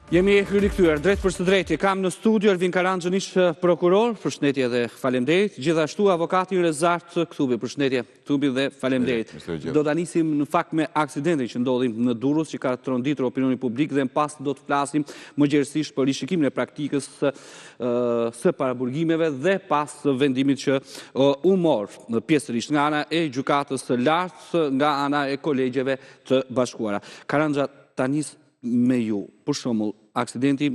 Jemi rikthyer drejt për së drejti. Kam në studio Ervin Karanxhën, ish prokuror, përshëndetje dhe faleminderit. Gjithashtu avokatin Rezart Kthubi, përshëndetje Kthubi dhe faleminderit. Do ta nisim në fakt me aksidentin që ndodhi në Durrës, që ka tronditur opinionin publik dhe më pas do të flasim më gjerësisht për rishikimin e praktikës së paraburgimeve dhe pas vendimit që u mor pjesërisht nga ana e gjykatës së lartë, nga ana e kolegjeve të bashkuara. Karanxha, ta nis me ju, për shembull, aksidenti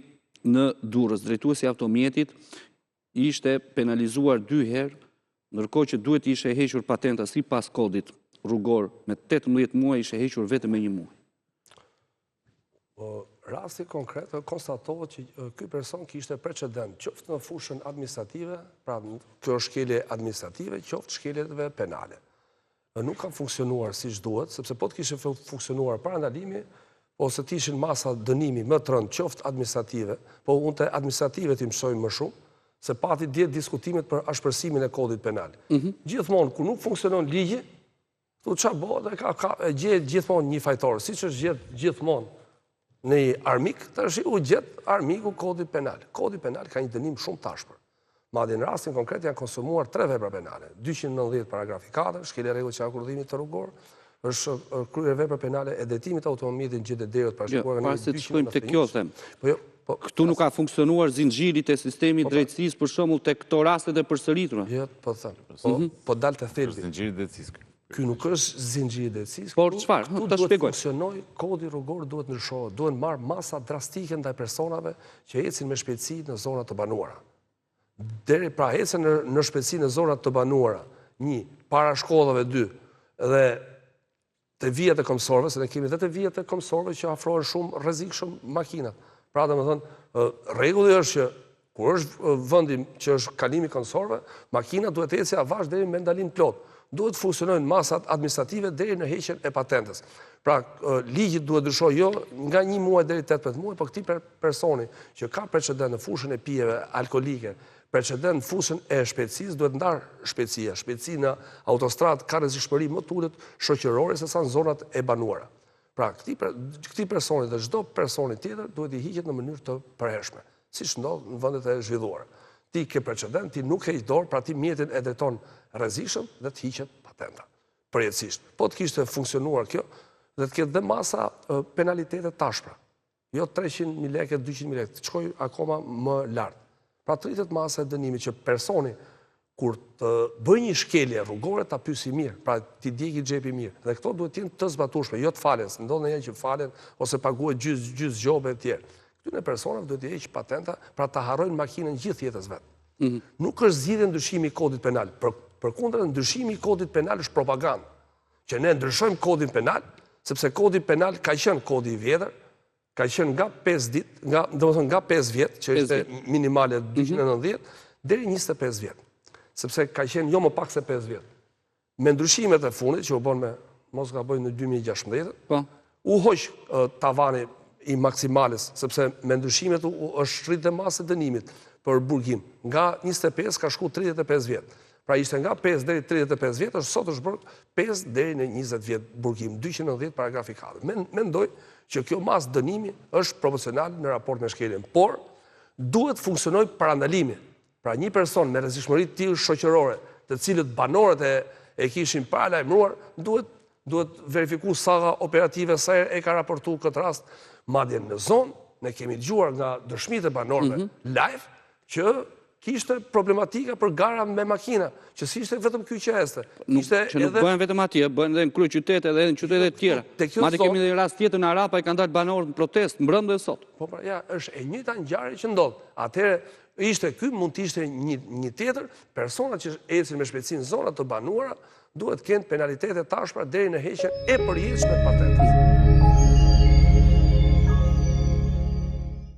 në Durrës, drejtuesi i automjetit ishte penalizuar 2 herë, ndërkohë që duhet ishte hequr patenta sipas kodit rrugor me 18 muaj, ishte hequr vetëm me 1 muaj. Rasti konkret konstatohet që ky person kishte precedent, qoftë në fushën administrative, pra kjo shkelje administrative, qoftë shkeljeve penale. Nuk ka funksionuar siç duhet, sepse po të kishte funksionuar para ndalimi, ose të ishin masa dënimi më të rëndë, qoftë administrative, po unë të administrative të mësoj më shumë, se pati djetë diskutimet për ashpërsimin e kodit penal. Gjithmonë, kur nuk funksionon ligji, tu qa bëhet e gjetë gjithmonë një fajtorë, si që është gjetë gjithmonë në armik, të është u gjetë armiku kodit penal. Kodit penal ka një dënim shumë tashpër. Madje në rastin konkret janë konsumuar 3 vepra penale, 290 paragrafi 4, shkelje rregull që akordhimit të rrugor, është kryer vepra penale e drejtimit automjetit në gjithë derët parashikuar nga 291. Këtu nuk ka funksionuar zinxhiri te sistemi i drejtësisë për shembull tek këto rastet e përsëritura. Jo, po them. Po dal te thelbi. Zinxhiri i drejtësisë. Ky nuk është zinxhiri i drejtësisë. Por çfarë? Ta shpjegoj. Funksionoi kodi rrugor, duhet ndryshohet, duhet marr masa drastike ndaj personave që ecin me shpejtësi në zona të banuara. Deri pra ecën në shpejtësi në zona të banuara, 1 para shkollave, 2 dhe të vijat e komsorëve, se ne kemi dhe të vijat e komsorëve që afrohen shumë rrezikshëm makinat. Pra domethënë, rregulli është që kur është vendi që është kalimi komsorëve, makina duhet të ecë avash deri me ndalim plot. Duhet funksionojnë masat administrative deri në heqjen e patentës. Pra, ligji duhet ndryshojë jo nga 1 muaj deri 18 muaj, por këtij personi që ka precedent në fushën e pijeve alkolike, precedent në fushën e shpejtësisë, duhet ndarë shpejtësia. Shpejtësia në autostradë ka rrezikshmëri më të ulët shoqërore se sa në zonat e banuara. Pra, këtij personi dhe çdo personi tjetër duhet i hiqet në mënyrë të përhershme, siç ndodh në vendet e zhvilluara. Ti ke precedent, ti nuk heq dorë, pra ti mjetin e drejton rrezikshëm dhe të hiqet patenta. Përjetësisht. Po të kishte funksionuar kjo, dhe të ketë dhe masa penalitete tashpra. Jo 300.000 lekë, 200.000 lekë, të shkoj akoma më lart. Pra të rritet masa e dënimit që personi, kur të bëj një shkelje rrugore, ta pyesi mirë, pra ti djegi xhepi mirë. Dhe këto duhet të jenë të zbatueshme, jo të falen, se ndodhen njerëz që falen ose paguhet gjys gjobe e tjerë. Këtyre personave duhet të heq patenta, pra ta harrojnë makinën gjithë jetës vet. Nuk është zgjidhje ndryshimi i kodit penal. Përkundër, ndryshimi i kodit penal është propagandë. Që ne ndryshojmë kodin penal, sepse kodi penal ka qenë kodi i vjetër, ka qenë nga 5 ditë, domethënë nga 5 vjet, që ishte minimale 290, deri 25 vjet. Sepse ka qenë jo më pak se 5 vjet. Me ndryshimet e fundit që u bën me mos gaboj në 2016, u hoq tavani i maksimales, sepse me ndryshimet është shritë masa e dënimit për burgim. Nga 25 ka shku 35 vjet. Pra ishte nga 5 deri 35 vjet, sot është bërë 5 deri në 20 vjet burgim, 290 paragrafi 4. Mendoj që kjo masë dënimi është proporcional në raport me shkeljen, por duhet funksionoj parandalimi. Pra një person me rrezikshmëri të tillë shoqërore, të cilët banorët e kishin paralajmëruar, duhet verifiku sa operative sa e ka raportu këtë rast, madje në zonë, ne kemi dëgjuar nga dëshmitë e banorëve live që kishte problematika për gara me makina, që si ishte vetëm ky që este. Që nuk bëhen vetëm atje, bëhen edhe në kryeqytet edhe në qytetet tjera. Madje kemi edhe rast tjetër në Arapa i kanë dalë banorët në protestë mbrëmë dhe sot. Po pra, ja, është e njëjta ngjarje që ndodh. Atëherë ishte ky, mund të ishte një tjetër, personat që ecin me shpejtësi në zona të banuara duhet të kenë penalitete tashpra deri në heqjen e përjetshme të patentës.